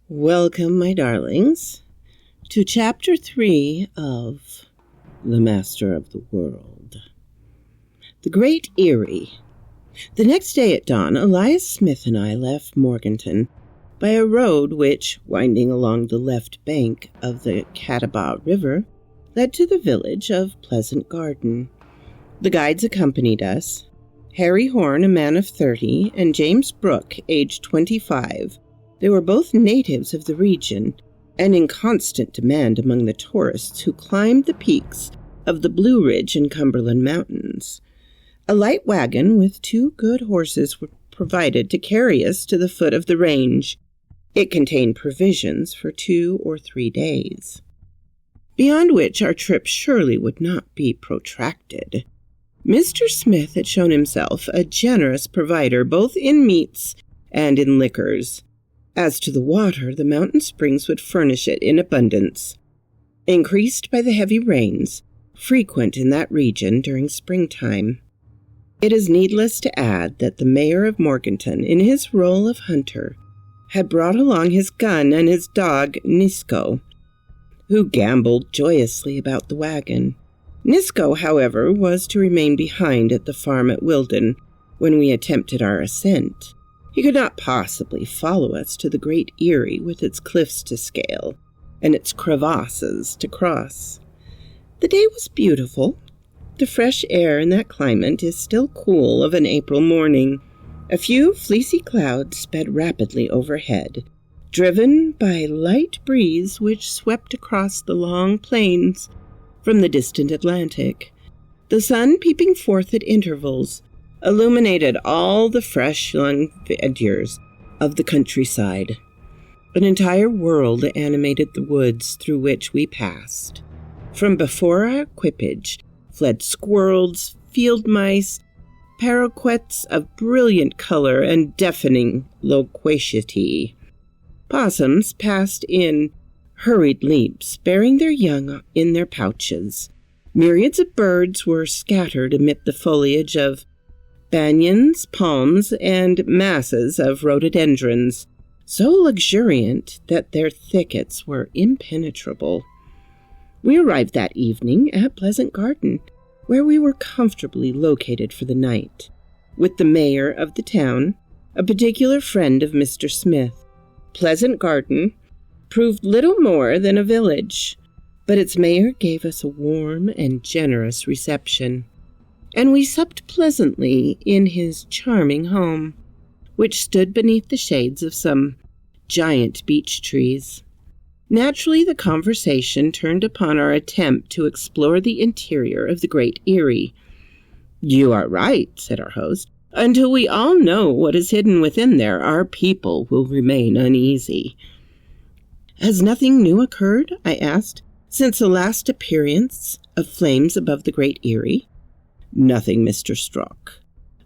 Welcome, my darlings, to Chapter 3 of The Master of the World. The Great Eyrie. The next day at dawn, Elias Smith and I left Morganton by a road which, winding along the left bank of the Catawba River, led to the village of Pleasant Garden. The guides accompanied us. Harry Horn, a man of 30, and James Brooke, aged 25. They were both natives of the region and in constant demand among the tourists who climbed the peaks of the Blue Ridge and Cumberland Mountains. A light wagon with 2 good horses were provided to carry us to the foot of the range. It contained provisions for 2 or 3 days, beyond which our trip surely would not be protracted. Mr. Smith had shown himself a generous provider both in meats and in liquors. As to the water, the mountain springs would furnish it in abundance, increased by the heavy rains frequent in that region during springtime. It is needless to add that the mayor of Morganton, in his role of hunter, had brought along his gun and his dog, Nisco, who gamboled joyously about the wagon. Nisco, however, was to remain behind at the farm at Wilden when we attempted our ascent. He could not possibly follow us to the Great Eyrie with its cliffs to scale and its crevasses to cross. The day was beautiful. The fresh air in that climate is still cool of an April morning. A few fleecy clouds sped rapidly overhead, driven by a light breeze which swept across the long plains from the distant Atlantic. The sun, peeping forth at intervals, illuminated all the fresh young verdures of the countryside. An entire world animated the woods through which we passed. From before our equipage fled squirrels, field mice, paroquets of brilliant color and deafening loquacity. Possums passed in hurried leaps, bearing their young in their pouches. Myriads of birds were scattered amid the foliage of banyans, palms, and masses of rhododendrons, so luxuriant that their thickets were impenetrable. We arrived that evening at Pleasant Garden, where we were comfortably located for the night, with the mayor of the town, a particular friend of Mr. Smith. Pleasant Garden proved little more than a village, but its mayor gave us a warm and generous reception, and we supped pleasantly in his charming home, which stood beneath the shades of some giant beech trees. Naturally, the conversation turned upon our attempt to explore the interior of the Great Eyrie. "You are right," said our host. "Until we all know what is hidden within there, our people will remain uneasy." "Has nothing new occurred," I asked, "since the last appearance of flames above the Great Eyrie?" "Nothing, Mr. Strock.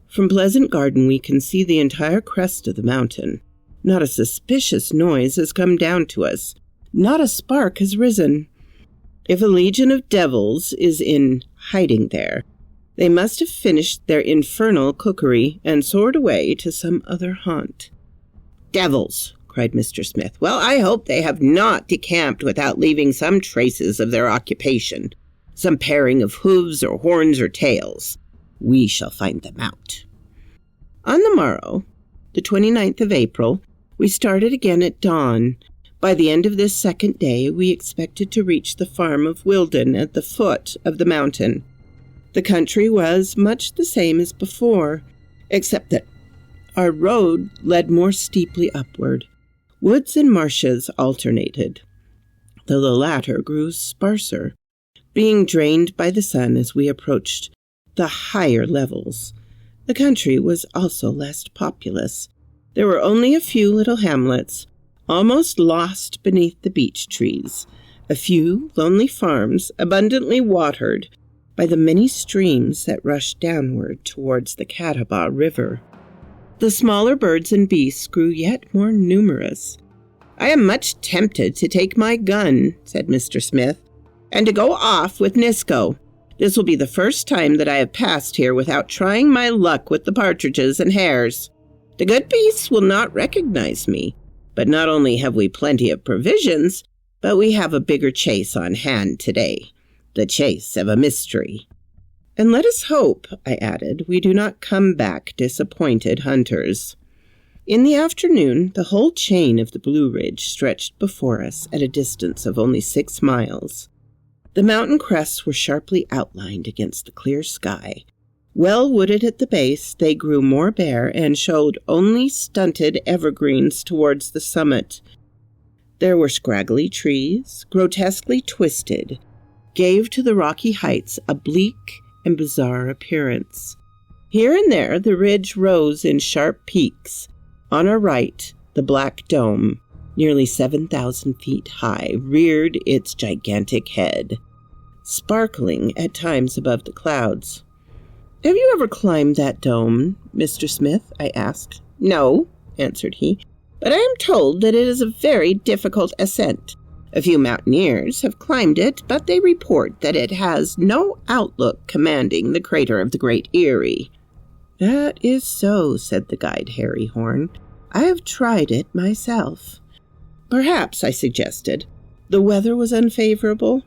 From Pleasant Garden we can see the entire crest of the mountain. Not a suspicious noise has come down to us. Not a spark has risen. If a legion of devils is in hiding there, they must have finished their infernal cookery and soared away to some other haunt." "Devils!" cried Mr. Smith. "Well, I hope they have not decamped without leaving some traces of their occupation. Some pairing of hooves or horns or tails. We shall find them out." On the morrow, the 29th of April, we started again at dawn. By the end of this second day, we expected to reach the farm of Wilden at the foot of the mountain. The country was much the same as before, except that our road led more steeply upward. Woods and marshes alternated, though the latter grew sparser, being drained by the sun as we approached the higher levels. The country was also less populous. There were only a few little hamlets, almost lost beneath the beech trees, a few lonely farms abundantly watered by the many streams that rushed downward towards the Catawba River. The smaller birds and beasts grew yet more numerous. "I am much tempted to take my gun," said Mr. Smith, "and to go off with Nisco. This will be the first time that I have passed here without trying my luck with the partridges and hares. The good beasts will not recognize me, But not only have we plenty of provisions, but we have a bigger chase on hand today, the chase of a mystery. And let us hope, I added, we do not come back disappointed hunters. In the afternoon, the whole chain of the Blue Ridge stretched before us at a distance of only 6 miles. The mountain crests were sharply outlined against the clear sky. Well wooded at the base, they grew more bare and showed only stunted evergreens towards the summit. There were scraggly trees, grotesquely twisted, gave to the rocky heights a bleak and bizarre appearance. Here and there the ridge rose in sharp peaks. On our right, the Black Dome, nearly 7,000 feet high, reared its gigantic head, sparkling at times above the clouds. "Have you ever climbed that dome, Mr. Smith?" I asked. "No," answered he, "but I am told that it is a very difficult ascent. A few mountaineers have climbed it, but they report that it has no outlook commanding the crater of the Great Eyrie." "That is so," said the guide Harry Horn. "I have tried it myself." "Perhaps," I suggested, "the weather was unfavorable?"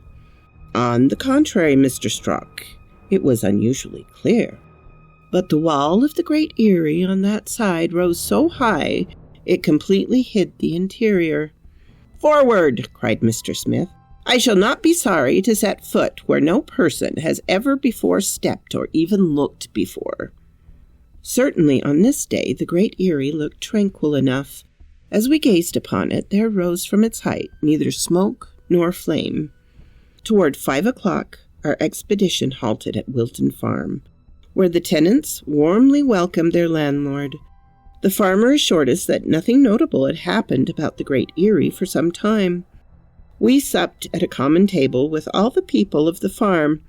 "On the contrary, Mr. Strock, it was unusually clear. But the wall of the Great Eyrie on that side rose so high it completely hid the interior." "Forward!" cried Mr. Smith. "I shall not be sorry to set foot where no person has ever before stepped or even looked before." Certainly on this day the Great Eyrie looked tranquil enough. As we gazed upon it, there rose from its height neither smoke nor flame. Toward 5 o'clock, our expedition halted at Wilton Farm, where the tenants warmly welcomed their landlord. The farmer assured us that nothing notable had happened about the Great Eyrie for some time. We supped at a common table with all the people of the farm,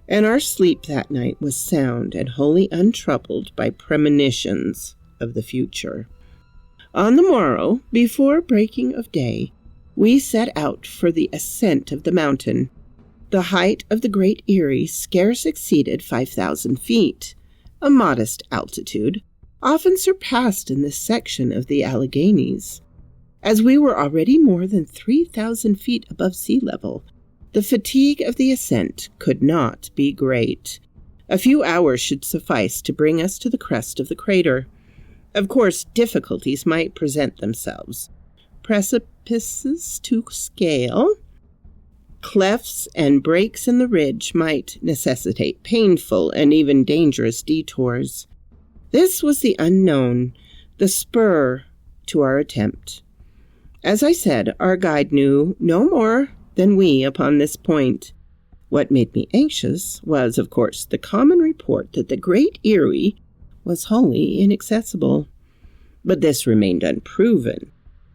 and our sleep that night was sound and wholly untroubled by premonitions of the future. On the morrow, before breaking of day, we set out for the ascent of the mountain. The height of the Great Eyrie scarce exceeded 5,000 feet, a modest altitude, often surpassed in this section of the Alleghanies. As we were already more than 3,000 feet above sea level, the fatigue of the ascent could not be great. A few hours should suffice to bring us to the crest of the crater. Of course, difficulties might present themselves. Precipices to scale, clefts and breaks in the ridge might necessitate painful and even dangerous detours. This was the unknown, the spur to our attempt. As I said, our guide knew no more than we upon this point. What made me anxious was, of course, the common report that the Great Eyrie was wholly inaccessible. But this remained unproven.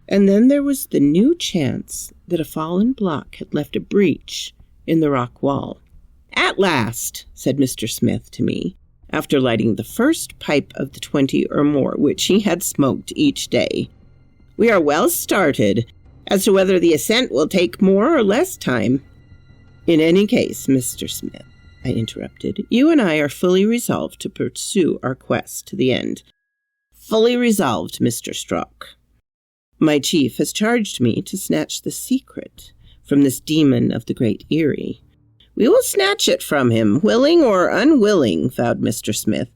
And then there was the new chance that a fallen block had left a breach in the rock wall. "At last," said Mr. Smith to me, after lighting the first pipe of the 20 or more which he had smoked each day, "we are well started. As to whether the ascent will take more or less time—" "In any case, Mr. Smith," I interrupted, "you and I are fully resolved to pursue our quest to the end." "Fully resolved, Mr. Strock. My chief has charged me to snatch the secret from this demon of the Great Eyrie." "We will snatch it from him, willing or unwilling," vowed Mr. Smith,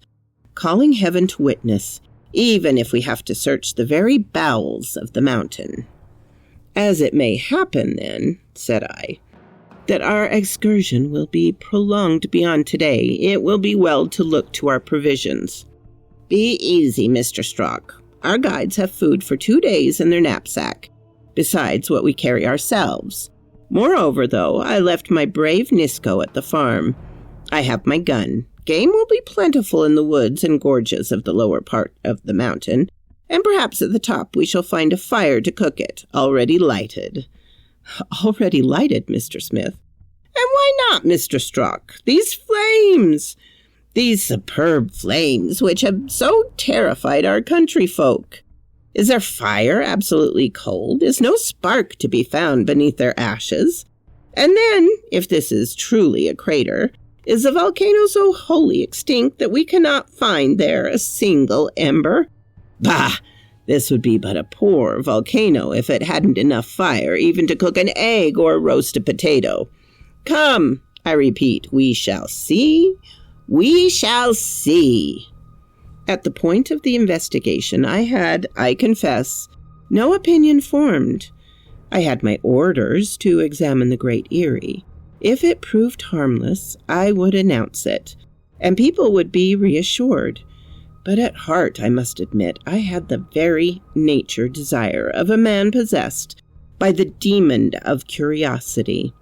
"calling heaven to witness, even if we have to search the very bowels of the mountain." "As it may happen, then," said I, "that our excursion will be prolonged beyond today, it will be well to look to our provisions." "Be easy, Mr. Strock. Our guides have food for 2 days in their knapsack, besides what we carry ourselves. Moreover, though, I left my brave Nisco at the farm. I have my gun. Game will be plentiful in the woods and gorges of the lower part of the mountain, and perhaps at the top we shall find a fire to cook it, already lighted." "Already lighted, Mr. Smith?" "And why not, Mr. Strock? These flames, these superb flames which have so terrified our country folk. Is their fire absolutely cold? Is no spark to be found beneath their ashes? And then, if this is truly a crater, is the volcano so wholly extinct that we cannot find there a single ember? Bah! This would be but a poor volcano if it hadn't enough fire even to cook an egg or roast a potato. Come, I repeat, we shall see. We shall see. At the point of the investigation, I had, I confess, no opinion formed. I had my orders to examine the Great Eyrie. If it proved harmless, I would announce it, and people would be reassured. But at heart, I must admit, I had the very nature desire of a man possessed by the demon of curiosity.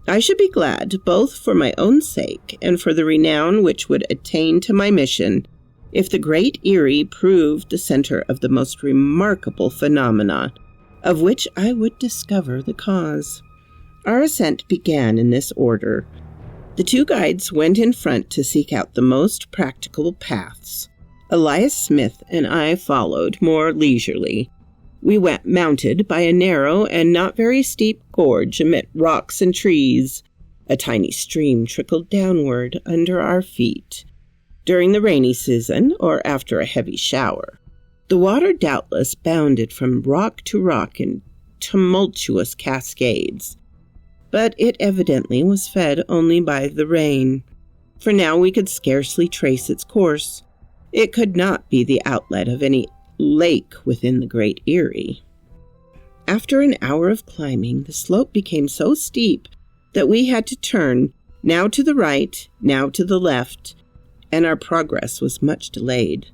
I should be glad, both for my own sake and for the renown which would attain to my mission, if the Great Eyrie proved the center of the most remarkable phenomena, of which I would discover the cause. Our ascent began in this order. The two guides went in front to seek out the most practicable paths. Elias Smith and I followed more leisurely. We went mounted by a narrow and not very steep gorge amid rocks and trees. A tiny stream trickled downward under our feet. During the rainy season, or after a heavy shower, the water doubtless bounded from rock to rock in tumultuous cascades. But it evidently was fed only by the rain, for now we could scarcely trace its course. It could not be the outlet of any lake within the Great Eyrie. After an hour of climbing, the slope became so steep that we had to turn, now to the right, now to the left, and our progress was much delayed.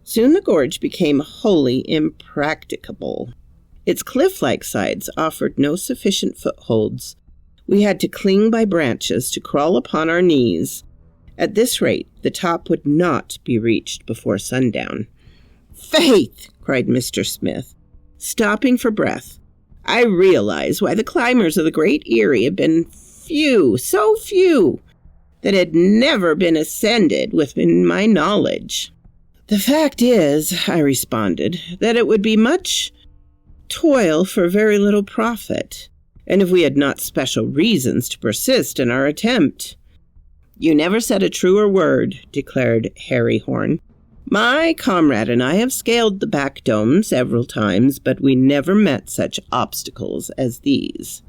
Soon the gorge became wholly impracticable. Its cliff-like sides offered no sufficient footholds. We had to cling by branches to crawl upon our knees. At this rate, the top would not be reached before sundown. "Faith!" cried Mr. Smith, stopping for breath. "I realize why the climbers of the Great Eyrie have been few, so few, that had never been ascended within my knowledge." "The fact is," I responded, "that it would be much toil for very little profit, and if we had not special reasons to persist in our attempt." "You never said a truer word," declared Harry Horn. "My comrade and I have scaled the back dome several times, but we never met such obstacles as these."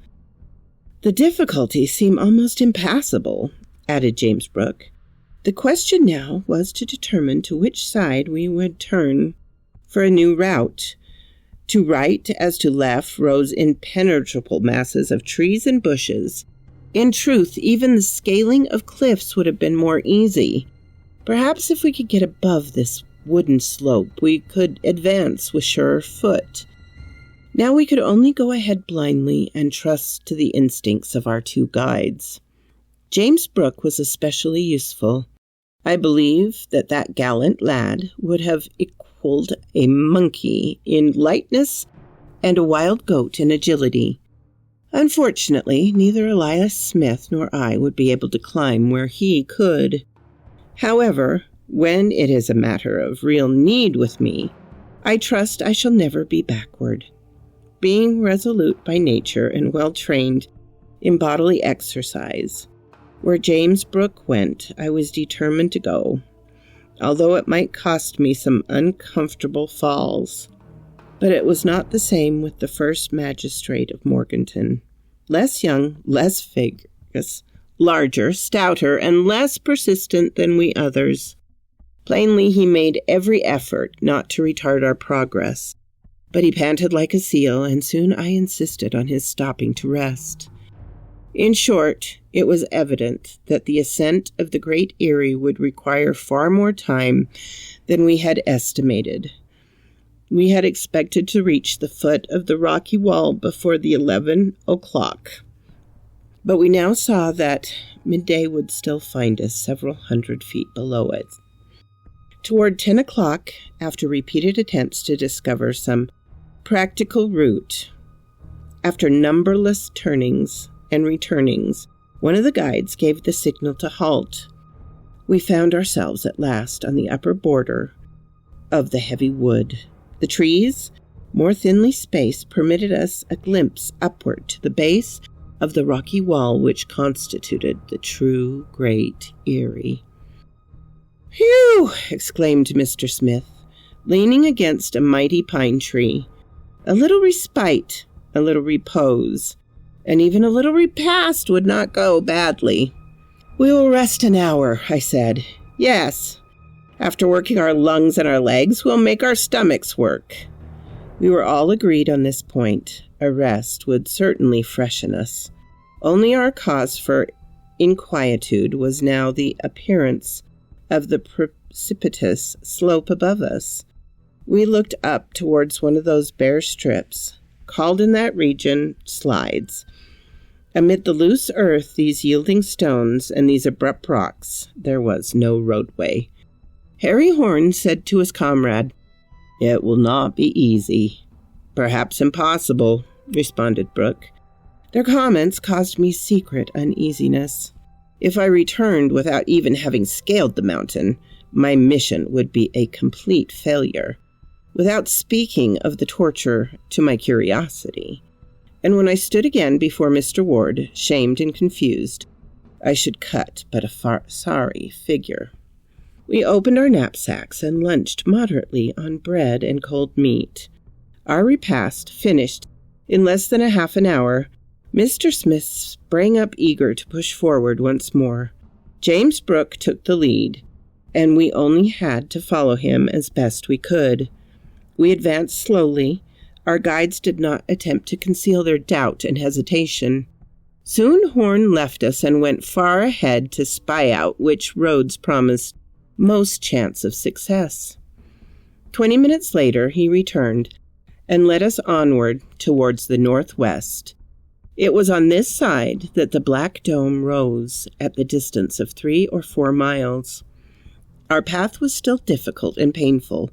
"The difficulties seem almost impassable," added James Brooke. The question now was to determine to which side we would turn for a new route. To right as to left rose impenetrable masses of trees and bushes. In truth, even the scaling of cliffs would have been more easy. Perhaps if we could get above this wooden slope, we could advance with surer foot. Now we could only go ahead blindly and trust to the instincts of our two guides. James Brooke was especially useful. I believe that that gallant lad would have equaled a monkey in lightness and a wild goat in agility. Unfortunately, neither Elias Smith nor I would be able to climb where he could. However, when it is a matter of real need with me, I trust I shall never be backward. Being resolute by nature and well trained in bodily exercise, where James Brooke went, I was determined to go, although it might cost me some uncomfortable falls. But it was not the same with the first magistrate of Morganton. Less young, less vigorous, larger, stouter, and less persistent than we others. Plainly, he made every effort not to retard our progress, but he panted like a seal, and soon I insisted on his stopping to rest. In short, it was evident that the ascent of the Great Eyrie would require far more time than we had estimated. We had expected to reach the foot of the rocky wall before the 11 o'clock, but we now saw that midday would still find us several hundred feet below it. Toward 10 o'clock, after repeated attempts to discover some practical route, after numberless turnings and returnings, one of the guides gave the signal to halt. We found ourselves at last on the upper border of the heavy wood. The trees, more thinly spaced, permitted us a glimpse upward to the base of the rocky wall which constituted the true Great Eyrie. "Phew!" exclaimed Mr. Smith. leaning against a mighty pine tree. A little respite, a little repose, and even a little repast would not go badly. "We will rest an hour," I said. "Yes. After working our lungs and our legs, we'll make our stomachs work." We were all agreed on this point. A rest would certainly freshen us. Only our cause for inquietude was now the appearance of the precipitous slope above us. We looked up towards one of those bare strips, called in that region slides. Amid the loose earth, these yielding stones, and these abrupt rocks, there was no roadway. Harry Horn said to his comrade, "It will not be easy." "Perhaps impossible," responded Brooke. Their comments caused me secret uneasiness. If I returned without even having scaled the mountain, my mission would be a complete failure, without speaking of the torture to my curiosity. And when I stood again before Mr. Ward, shamed and confused, I should cut but a sorry figure. We opened our knapsacks and lunched moderately on bread and cold meat. Our repast finished in less than a half an hour, Mr. Smith sprang up eager to push forward once more. James Brooke took the lead, and we only had to follow him as best we could. We advanced slowly. Our guides did not attempt to conceal their doubt and hesitation. Soon Horn left us and went far ahead to spy out which roads promised most chance of success. 20 minutes later he returned and led us onward towards the northwest. It was on this side that the Black Dome rose at the distance of 3 or 4 miles. Our path was still difficult and painful,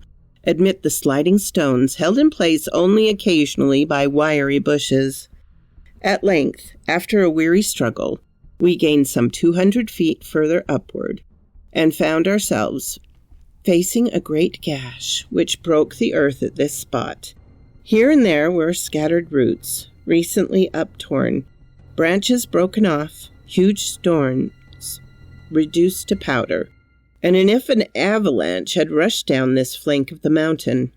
amid the sliding stones held in place only occasionally by wiry bushes. At length, after a weary struggle, we gained some 200 feet further upward and found ourselves facing a great gash which broke the earth at this spot. Here and there were scattered roots, recently uptorn, branches broken off, huge thorns reduced to powder, and if an avalanche had rushed down this flank of the mountain.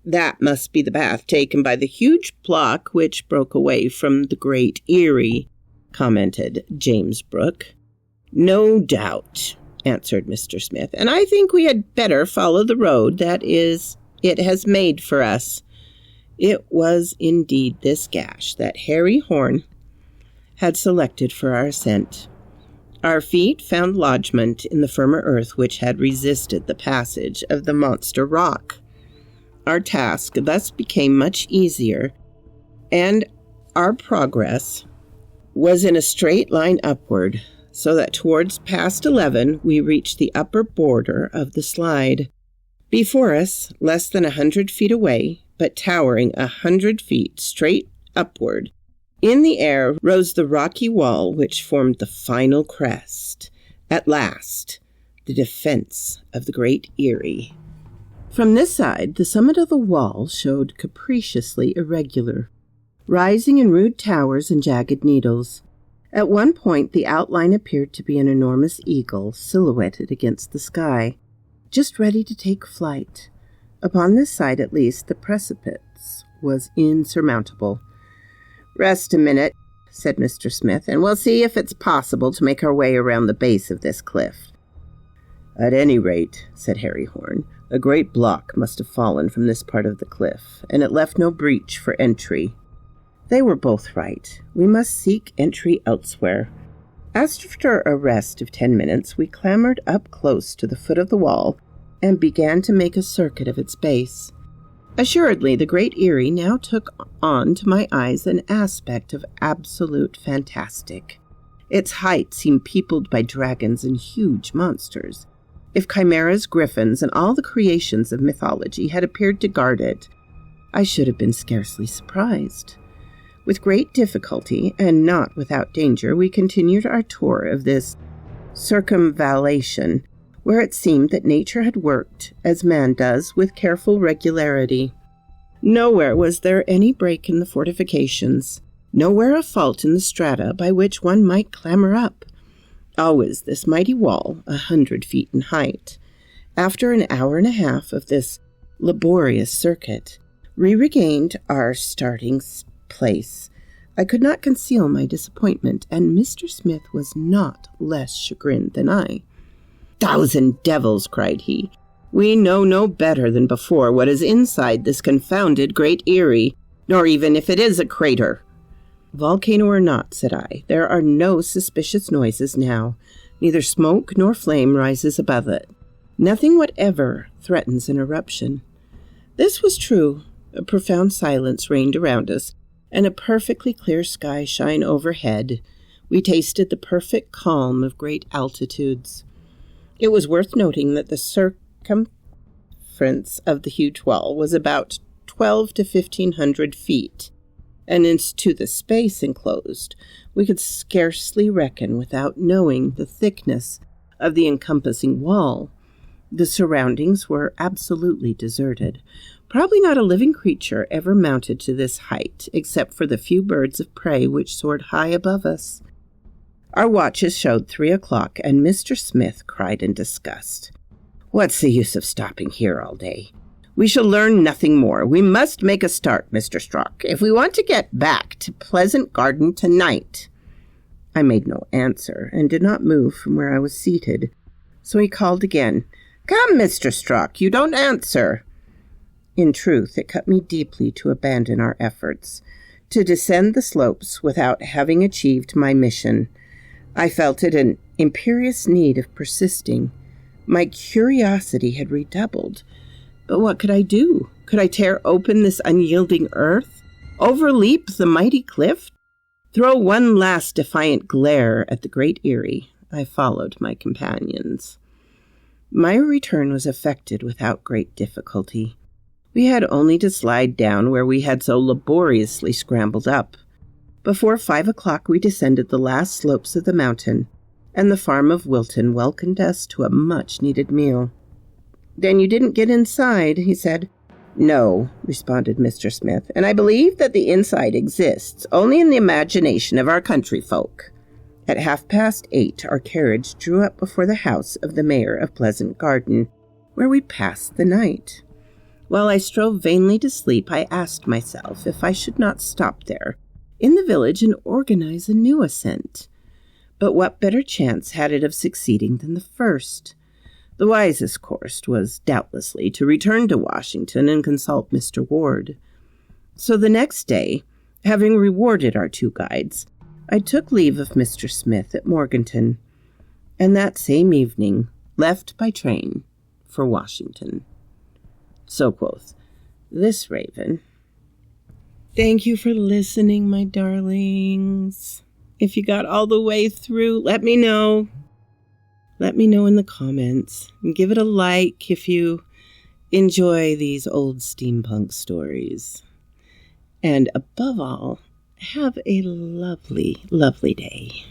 "That must be the path taken by the huge block which broke away from the Great Erie," commented James Brooke. "No doubt," answered Mr. Smith, "and I think we had better follow the road that it has made for us." It was indeed this gash that Harry Horn had selected for our ascent. Our feet found lodgment in the firmer earth which had resisted the passage of the monster rock. Our task thus became much easier, and our progress was in a straight line upward, so that towards past 11 we reached the upper border of the slide. Before us, less than 100 feet away, but towering 100 feet straight upward, in the air rose the rocky wall which formed the final crest. At last, the defense of the Great Erie. From this side, the summit of the wall showed capriciously irregular, rising in rude towers and jagged needles. At one point, the outline appeared to be an enormous eagle silhouetted against the sky, just ready to take flight. Upon this side, at least, the precipice was insurmountable. "Rest a minute," said Mr. Smith, "and we'll see if it's possible to make our way around the base of this cliff." "At any rate," said Harry Horn, "a great block must have fallen from this part of the cliff, and it left no breach for entry." They were both right. We must seek entry elsewhere. After a rest of 10 minutes, we clambered up close to the foot of the wall and began to make a circuit of its base. Assuredly, the Great Erie now took on to my eyes an aspect of absolute fantastic. Its height seemed peopled by dragons and huge monsters. If chimeras, griffins, and all the creations of mythology had appeared to guard it, I should have been scarcely surprised. With great difficulty, and not without danger, we continued our tour of this circumvallation, where it seemed that nature had worked, as man does, with careful regularity. Nowhere was there any break in the fortifications, nowhere a fault in the strata by which one might clamber up. Always this mighty wall, 100 feet in height. After an hour and a half of this laborious circuit, we regained our starting place. I could not conceal my disappointment, and Mr. Smith was not less chagrined than I. "Thousand devils!" cried he. "We know no better than before what is inside this confounded Great Eyrie, nor even if it is a crater." "Volcano or not," said I, "there are no suspicious noises now. Neither smoke nor flame rises above it. Nothing whatever threatens an eruption." This was true. A profound silence reigned around us, and a perfectly clear sky shine overhead. We tasted the perfect calm of great altitudes. It was worth noting that the circumference of the huge wall was about 12 to 1,500 feet, and as to the space enclosed, we could scarcely reckon without knowing the thickness of the encompassing wall. The surroundings were absolutely deserted. Probably not a living creature ever mounted to this height, except for the few birds of prey which soared high above us. Our watches showed 3 o'clock, and Mr. Smith cried in disgust, "What's the use of stopping here all day? We shall learn nothing more. We must make a start, Mr. Strock, if we want to get back to Pleasant Garden tonight." I made no answer, and did not move from where I was seated. So he called again, "Come, Mr. Strock, you don't answer." In truth, it cut me deeply to abandon our efforts, to descend the slopes without having achieved my mission. I felt it an imperious need of persisting. My curiosity had redoubled. But what could I do? Could I tear open this unyielding earth? Overleap the mighty cliff? Throw one last defiant glare at the Great Eyrie? I followed my companions. My return was effected without great difficulty. We had only to slide down where we had so laboriously scrambled up. Before 5 o'clock we descended the last slopes of the mountain, and the farm of Wilton welcomed us to a much-needed meal. "Then you didn't get inside," he said. "No," responded Mr. Smith, "and I believe that the inside exists only in the imagination of our country folk." At 8:30, our carriage drew up before the house of the mayor of Pleasant Garden, where we passed the night. While I strove vainly to sleep, I asked myself if I should not stop there, in the village, and organize a new ascent. But what better chance had it of succeeding than the first? The wisest course was, doubtlessly, to return to Washington and consult Mr. Ward. So the next day, having rewarded our 2 guides, I took leave of Mr. Smith at Morganton, and that same evening left by train for Washington. So quoth this raven. Thank you for listening, my darlings. If you got all the way through, let me know. Let me know in the comments. And give it a like if you enjoy these old steampunk stories. And above all, have a lovely, lovely day.